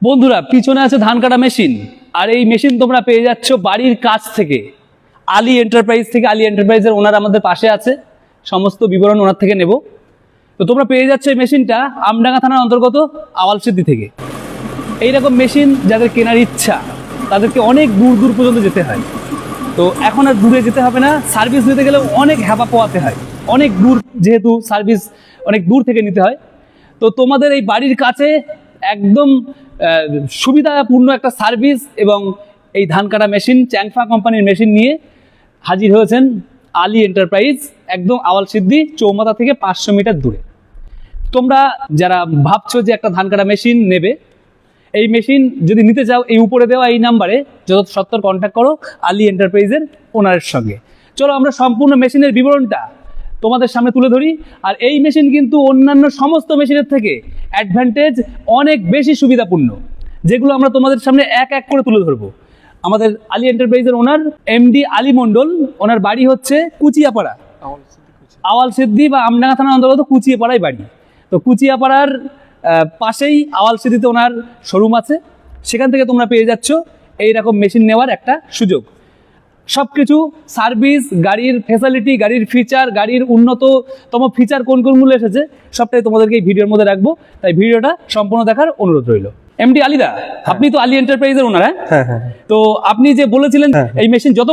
বন্ধুরা, পিছনে আছে ধান কাটা মেশিন, আর এই মেশিন তোমরা পেয়ে যাচ্ছ বাড়ির কাছ থেকে, আলী এন্টারপ্রাইজ থেকে। আলী এন্টারপ্রাইজের ওনার আমাদের পাশে আছে, সমস্ত বিবরণ ওনার থেকে নেব। তো তোমরা পেয়ে যাচ্ছ এই মেশিনটা আমডাঙ্গা থানার অন্তর্গত আওয়ালসিদ্ধি থেকে। এইরকম মেশিন যাদের কেনার ইচ্ছা তাদেরকে অনেক দূর দূর পর্যন্ত যেতে হয়। তো এখন আর দূরে যেতে হবে না, সার্ভিস নিতে গেলে অনেক হ্যাপা পোয়াতে হয়, অনেক দূর, যেহেতু সার্ভিস অনেক দূর থেকে নিতে হয়। তো তোমাদের এই বাড়ির কাছে একদম সুবিধাপূর্ণ একটা সার্ভিস এবং এই ধান কাটা মেশিন, চ্যাংফা কোম্পানির মেশিন নিয়ে হাজির হয়েছেন আলী এন্টারপ্রাইজ, একদম আওয়ালসিদ্ধি চৌমাথা থেকে 500 মিটার দূরে। তোমরা যারা ভাবছো যে একটা ধান কাটা মেশিন নেবে, এই মেশিন যদি নিতে চাও, এই উপরে দেওয়া এই নাম্বারে যত সত্তর কন্ট্যাক্ট করো আলী এন্টারপ্রাইজের ওনারের সঙ্গে। চলো আমরা সম্পূর্ণ মেশিনের বিবরণটা তোমাদের সামনে তুলে ধরি। আর এই মেশিন কিন্তু অন্যান্য সমস্ত মেশিনের থেকে অ্যাডভান্টেজ অনেক বেশি সুবিধাপূর্ণ, যেগুলো আমরা তোমাদের সামনে এক এক করে তুলে ধরবো। আমাদের আলী এন্টারপ্রাইজের ওনার এমডি আলী মণ্ডল, ওনার বাড়ি হচ্ছে কুচিয়াপাড়া, আওয়ালসিদ্ধি বা আমডাঙ্গা থানার অন্তর্গত কুচিয়াপাড়ায় বাড়ি। তো কুচিয়াপাড়ার পাশেই আওয়ালসিদ্ধিতে ওনার শোরুম আছে, সেখান থেকে তোমরা পেয়ে যাচ্ছ এইরকম মেশিন নেওয়ার একটা সুযোগ। সব কিছু সার্ভিস, গাড়ির ফ্যাসিলিটি, গাড়ির ফিচার, গাড়ির উন্নততম ফিচার কোন কোনগুলো এসেছে সবটাই তোমাদেরকে এই ভিডিওর মধ্যে রাখবো, তাই ভিডিওটা সম্পূর্ণ দেখার অনুরোধ রইল। এমডি আলীদা, আপনি তো আলী এন্টারপ্রাইজের ওনার, হ্যাঁ? তো আপনি যে বলেছিলেন এই মেশিন যত